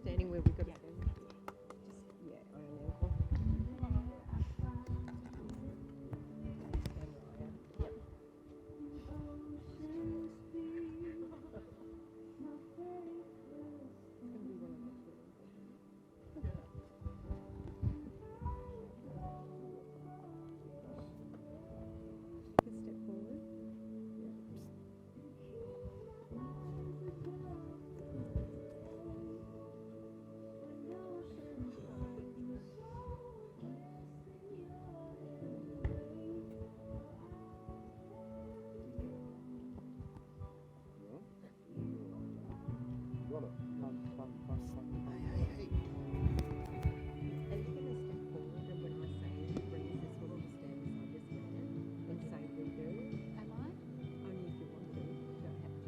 Standing where we've got to go. Just, yeah, on an ankle. Yep. Take a step forward. And you're going to step forward, and when I say it, Princess will stand beside this man and say we do. Am I? Only if you want to. You don't have to.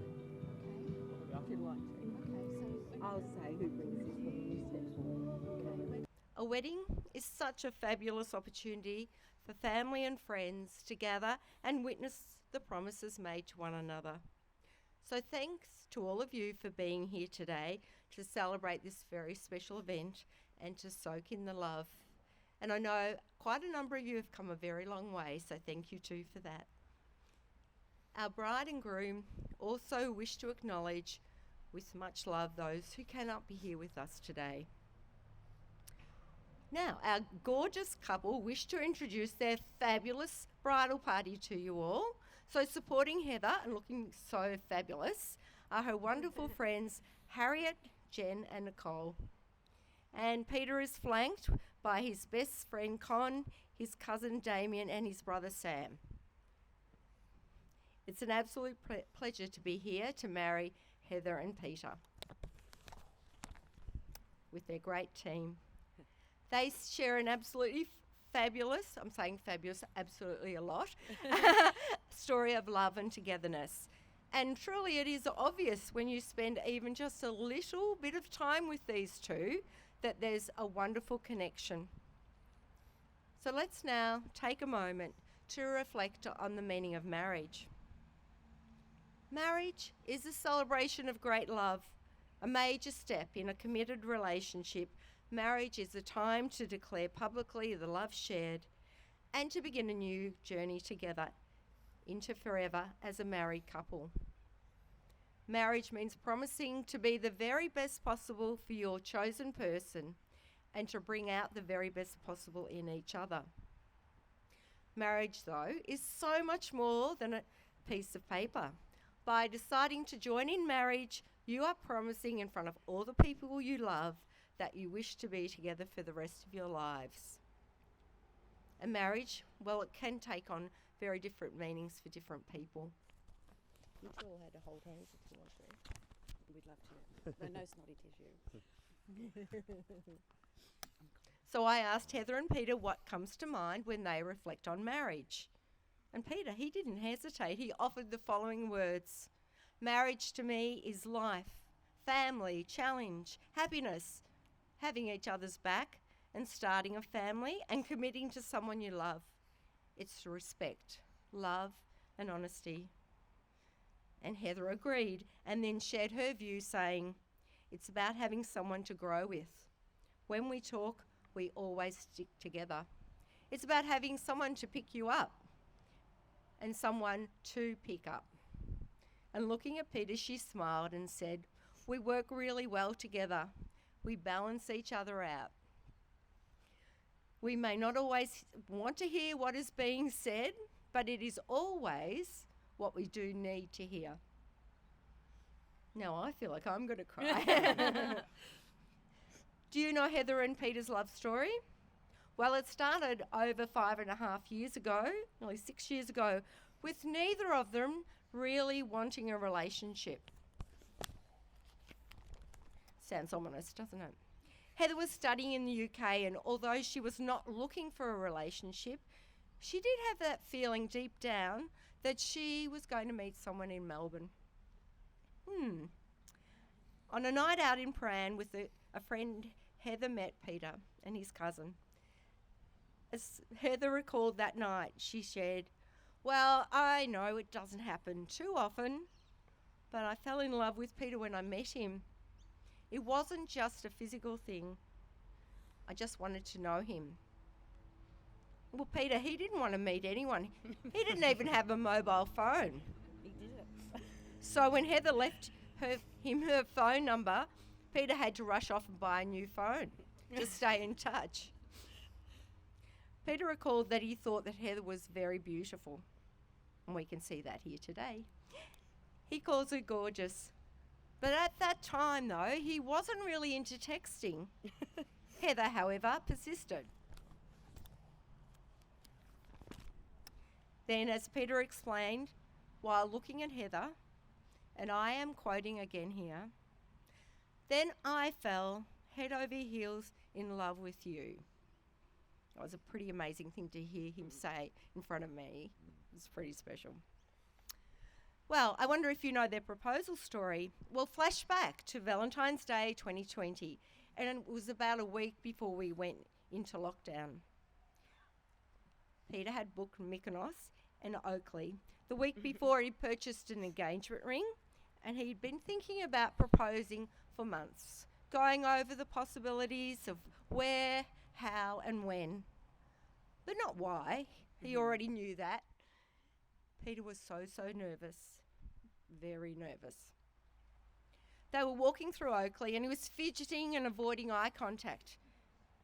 Okay. If you'd like to. Okay, so I'll say who brings this when you step forward. A wedding is such a fabulous opportunity for family and friends to gather and witness the promises made to one another. So thanks to all of you for being here today to celebrate this very special event and to soak in the love. And I know quite a number of you have come a very long way, so thank you too for that. Our bride and groom also wish to acknowledge with much love those who cannot be here with us today. Now, our gorgeous couple wish to introduce their fabulous bridal party to you all. So supporting Heather and looking so fabulous are her wonderful friends Harriet, Jen and Nicole. And Peter is flanked by his best friend Con, his cousin Damien and his brother Sam. It's an absolute pleasure to be here to marry Heather and Peter with their great team. They share an absolutely fabulous, I'm saying fabulous absolutely a lot, story of love and togetherness. And truly it is obvious when you spend even just a little bit of time with these two that there's a wonderful connection. So let's now take a moment to reflect on the meaning of marriage. Marriage is a celebration of great love, a major step in a committed relationship. Marriage is a time to declare publicly the love shared and to begin a new journey together into forever as a married couple. Marriage means promising to be the very best possible for your chosen person and to bring out the very best possible in each other. Marriage, though, is so much more than a piece of paper. By deciding to join in marriage, you are promising in front of all the people you love that you wish to be together for the rest of your lives. A marriage, well, it can take on very different meanings for different people. You two all had to hold hands if you want to. we'd love to. No snotty tissue. So I asked Heather and Peter what comes to mind when they reflect on marriage. And Peter, he didn't hesitate. He offered the following words. Marriage to me is life, family, challenge, happiness, having each other's back and starting a family and committing to someone you love. It's respect, love and honesty. And Heather agreed and then shared her view saying, it's about having someone to grow with. When we talk, we always stick together. It's about having someone to pick you up and someone to pick up. And looking at Peter, she smiled and said, we work really well together. We balance each other out. We may not always want to hear what is being said, but it is always what we do need to hear. Now I feel like I'm going to cry. Do you know Heather and Peter's love story? Well, it started over 5.5 years ago, nearly 6 years ago, with neither of them really wanting a relationship. Sounds ominous, doesn't it? Heather was studying in the UK, and although she was not looking for a relationship, she did have that feeling deep down that she was going to meet someone in Melbourne. On a night out in Prahran with a friend, Heather met Peter and his cousin. As Heather recalled that night, she shared, "Well, I know it doesn't happen too often, but I fell in love with Peter when I met him. It wasn't just a physical thing. I just wanted to know him." Well, Peter, he didn't want to meet anyone. He didn't even have a mobile phone. He did it. So when Heather left him her phone number, Peter had to rush off and buy a new phone to stay in touch. Peter recalled that he thought that Heather was very beautiful, and we can see that here today. He calls her gorgeous. But at that time, though, he wasn't really into texting. Heather, however, persisted. Then, as Peter explained, while looking at Heather, and I am quoting again here, "Then I fell head over heels in love with you." That was a pretty amazing thing to hear him say in front of me. It was pretty special. Well, I wonder if you know their proposal story. Well, flash back to Valentine's Day 2020, and it was about a week before we went into lockdown. Peter had booked Mykonos and Oakley. The week before, he purchased an engagement ring, and he'd been thinking about proposing for months, going over the possibilities of where, how, and when, but not why. He already knew that. Peter was so nervous, very nervous. They were walking through Oakley, and he was fidgeting and avoiding eye contact.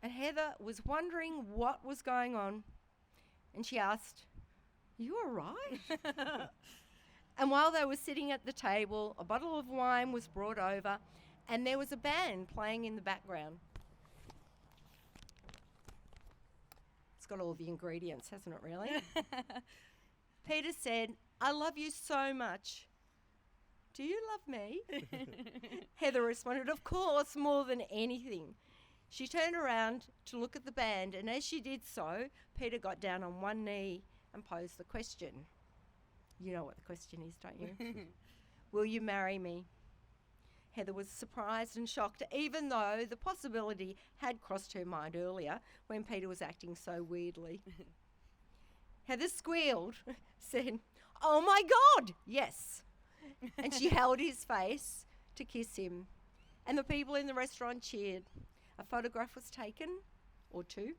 And Heather was wondering what was going on. And she asked, "You all right?" And while they were sitting at the table, a bottle of wine was brought over, and there was a band playing in the background. It's got all the ingredients, hasn't it, really? Peter said, "I love you so much. Do you love me?" Heather responded, "Of course, more than anything." She turned around to look at the band, and as she did so, Peter got down on one knee and posed the question. You know what the question is, don't you? "Will you marry me?" Heather was surprised and shocked, even though the possibility had crossed her mind earlier when Peter was acting so weirdly. Heather squealed, said, "Oh my God, yes." And she held his face to kiss him. And the people in the restaurant cheered. A photograph was taken, or two,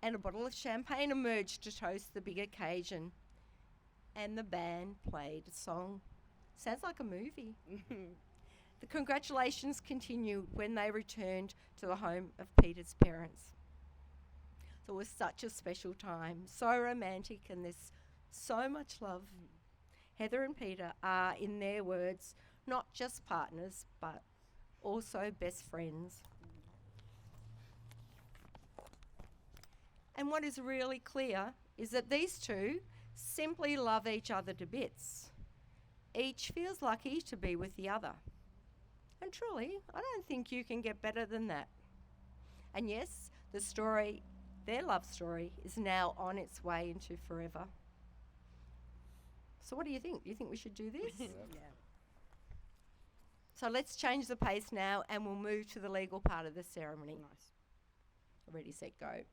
and a bottle of champagne emerged to toast the big occasion. And the band played a song. Sounds like a movie. The congratulations continued when they returned to the home of Peter's parents. So it was such a special time, so romantic, and there's so much love. Heather and Peter are, in their words, not just partners, but also best friends. And what is really clear is that these two simply love each other to bits. Each feels lucky to be with the other. And truly, I don't think you can get better than that. And yes, their love story, is now on its way into forever. So what do you think? Do you think we should do this? Yeah. So let's change the pace now, and we'll move to the legal part of the ceremony. Nice. Ready, set, go.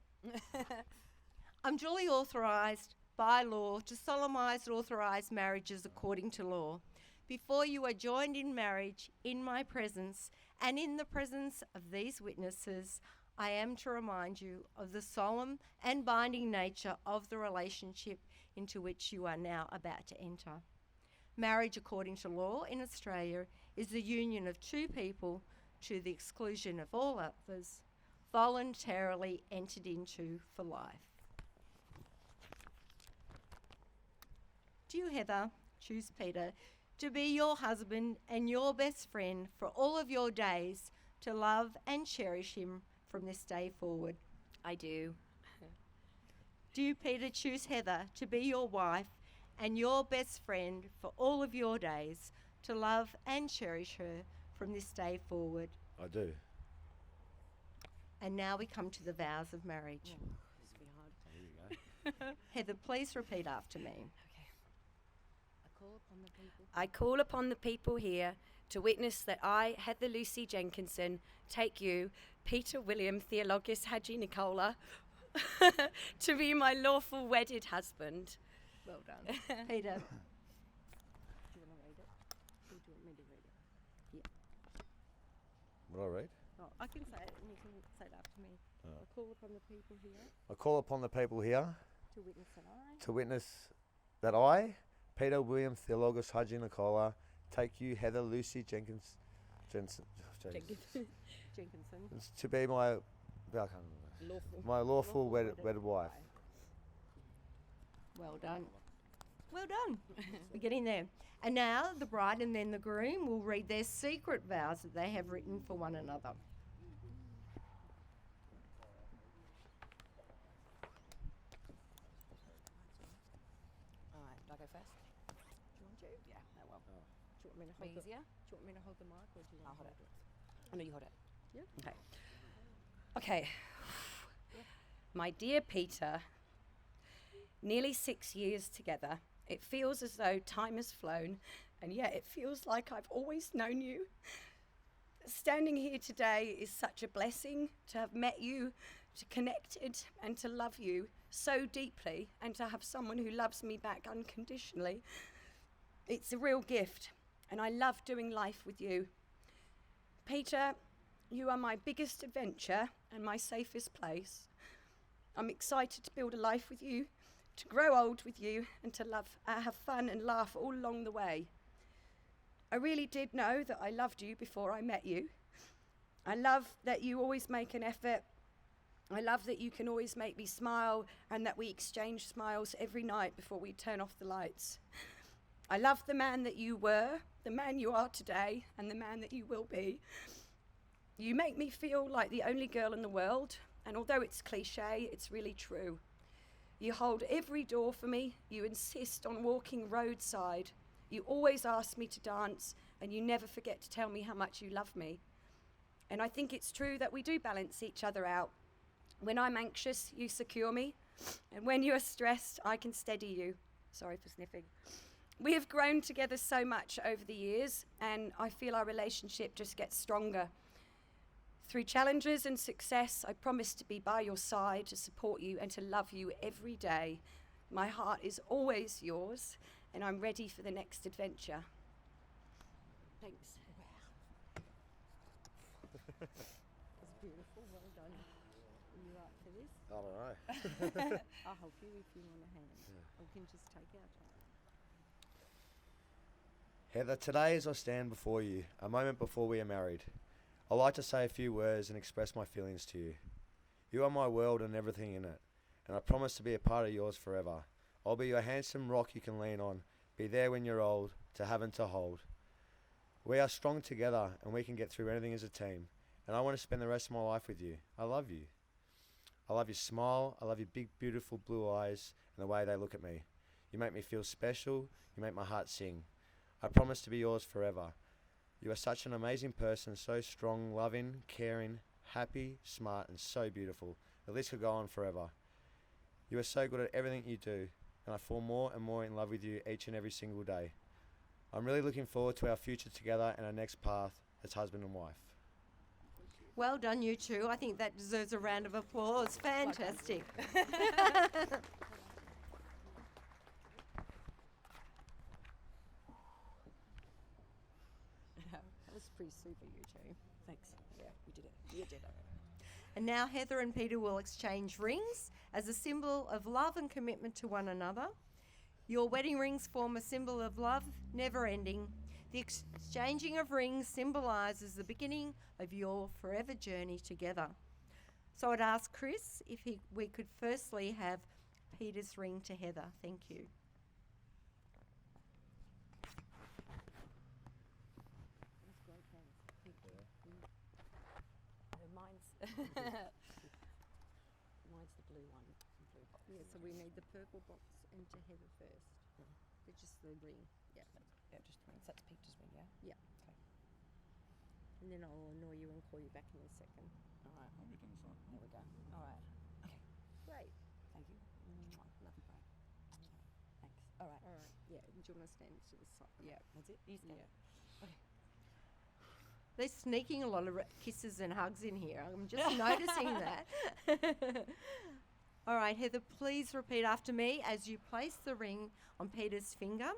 I'm duly authorised by law to solemnise and authorise marriages according to law. Before you are joined in marriage in my presence and in the presence of these witnesses, I am to remind you of the solemn and binding nature of the relationship into which you are now about to enter. Marriage according to law in Australia is the union of two people to the exclusion of all others, voluntarily entered into for life. Do you, Heather, choose Peter to be your husband and your best friend for all of your days, to love and cherish him from this day forward? I do. Do you, Peter, choose Heather to be your wife and your best friend for all of your days, to love and cherish her from this day forward. I do. And now we come to the vows of marriage. This will be hard. Here you go. Heather, please repeat after me. Okay. I call upon the people here to witness that I, Heather Lucy Jenkinson, take you, Peter William Theologus Haji Nicola, to be my lawful wedded husband. Well done. Peter. Do you want to read it? Or do you want me to read it? What do I read? Oh, I can say it and you can say it after me. I call upon the people here I call upon the people here to witness that I, to witness that I, Peter William Theologus Haji Nicola, take you, Heather Lucy Jenkinson, to be my lawful wedded wife. well done. Well done. We're getting there. And now the bride and then the groom will read their secret vows that they have written for one another. All right. Do I go first? Do you want to? Yeah. No, well. Do you want me to Be hold easier? Do you want me to hold the mic or do you I'll want hold to it. Oh, no, you hold it. Yeah. Okay. Okay. My dear Peter, nearly 6 years together. It feels as though time has flown, and yet it feels like I've always known you. Standing here today is such a blessing to have met you, to connected, and to love you so deeply, and to have someone who loves me back unconditionally. It's a real gift, and I love doing life with you. Peter, you are my biggest adventure and my safest place. I'm excited to build a life with you, to grow old with you, and to have fun and laugh all along the way. I really did know that I loved you before I met you. I love that you always make an effort. I love that you can always make me smile and that we exchange smiles every night before we turn off the lights. I love the man that you were, the man you are today, and the man that you will be. You make me feel like the only girl in the world, and although it's cliche, it's really true. You hold every door for me. You insist on walking roadside. You always ask me to dance, and you never forget to tell me how much you love me. And I think it's true that we do balance each other out. When I'm anxious, you secure me, and when you are stressed, I can steady you. Sorry for sniffing. We have grown together so much over the years, and I feel our relationship just gets stronger. Through challenges and success, I promise to be by your side, to support you, and to love you every day. My heart is always yours, and I'm ready for the next adventure. Thanks. It's beautiful. Well done. Are you right for this? I don't know. I'll help you if you want a hand. We can just take our time. Heather, today as I stand before you, a moment before we are married, I'd like to say a few words and express my feelings to you. You are my world and everything in it, and I promise to be a part of yours forever. I'll be your handsome rock you can lean on, be there when you're old, to have and to hold. We are strong together and we can get through anything as a team, and I want to spend the rest of my life with you. I love you. I love your smile, I love your big beautiful blue eyes and the way they look at me. You make me feel special, you make my heart sing. I promise to be yours forever. You are such an amazing person, so strong, loving, caring, happy, smart, and so beautiful. The list could go on forever. You are so good at everything you do, and I fall more and more in love with you each and every single day. I'm really looking forward to our future together and our next path as husband and wife. Well done, you two. I think that deserves a round of applause. Fantastic. That was pretty super, you two. Thanks. Yeah, we did it. You did it. And now Heather and Peter will exchange rings as a symbol of love and commitment to one another. Your wedding rings form a symbol of love, never ending. The exchanging of rings symbolises the beginning of your forever journey together. So I'd ask Chris if we could firstly have Peter's ring to Heather. Thank you. That's great, thanks. Thank you. Mine's mine's the blue one. The blue box. Yeah, so we need the purple box and to Heather first. Just the ring. Yeah. Yeah, just rings. That's Peter's ring, yeah? Yeah. Okay. And then I'll annoy you and call you back in a second. All right. I'll be doing the same. There we go. All right. Okay. Great. Thank you. Love you, bye. Thanks. All right. All right. Yeah. Do you want to stand to the side? Yeah, that's it. You stand. Yeah. They're sneaking a lot of kisses and hugs in here. I'm just noticing that. All right, Heather, please repeat after me as you place the ring on Peter's finger.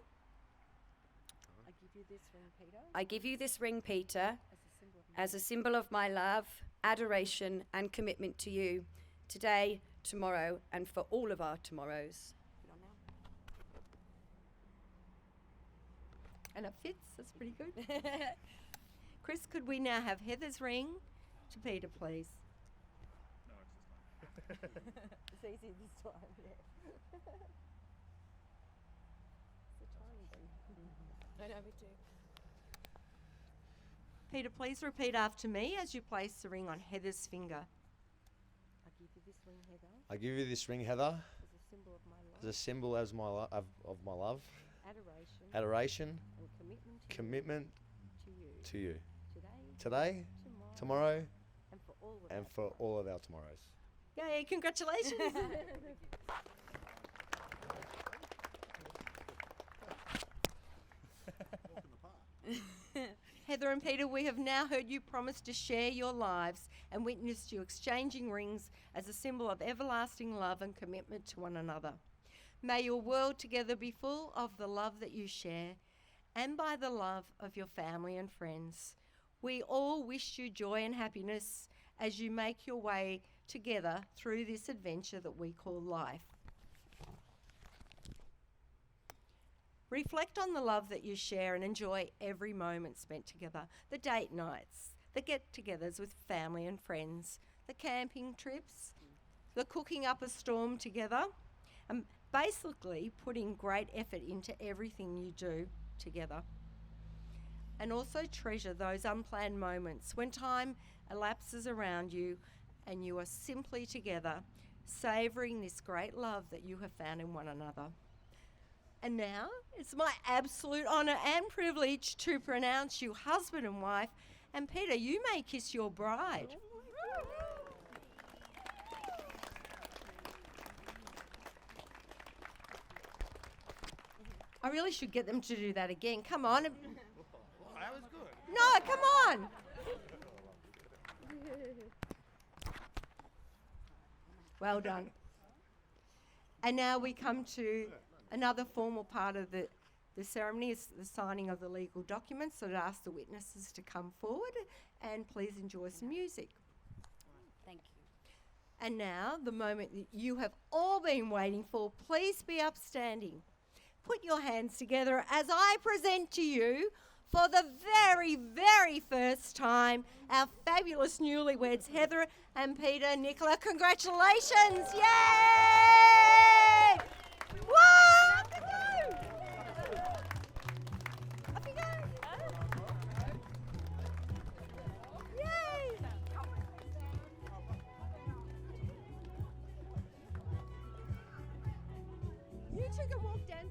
I give you this ring, Peter, I give you this ring, Peter, as a symbol of my as a symbol of my love, adoration, and commitment to you, today, tomorrow, and for all of our tomorrows. Put on now. And it fits. That's pretty good. Chris, could we now have Heather's ring to Peter, please? No, it's this time. It's easy this time, yeah. It's a tiny thing. I know, me too. Peter, please repeat after me as you place the ring on Heather's finger. I give you this ring, Heather, I give you this ring, Heather, as a symbol of my love, as a symbol of my love, adoration, adoration, and commitment to you to you. today, Today, tomorrow, tomorrow, and for all of and our for all of our tomorrows. Yay, congratulations. Heather and Peter, we have now heard you promise to share your lives and witnessed you exchanging rings as a symbol of everlasting love and commitment to one another. May your world together be full of the love that you share and by the love of your family and friends. We all wish you joy and happiness as you make your way together through this adventure that we call life. Reflect on the love that you share and enjoy every moment spent together. The date nights, the get-togethers with family and friends, the camping trips, the cooking up a storm together, and basically putting great effort into everything you do together. And also treasure those unplanned moments when time elapses around you and you are simply together, savouring this great love that you have found in one another. And now, it's my absolute honour and privilege to pronounce you husband and wife. And Peter, you may kiss your bride. I really should get them to do that again. Come on. That was good. No, come on. Well done. And now we come to another formal part of the ceremony, is the signing of the legal documents. So I'd ask the witnesses to come forward and please enjoy some music. Thank you. And now, the moment that you have all been waiting for, please be upstanding. Put your hands together as I present to you, for the very, very first time, our fabulous newlyweds, Heather and Peter Nicola. Congratulations! Yay! Woo! Up you go! Yay! You two can walk down.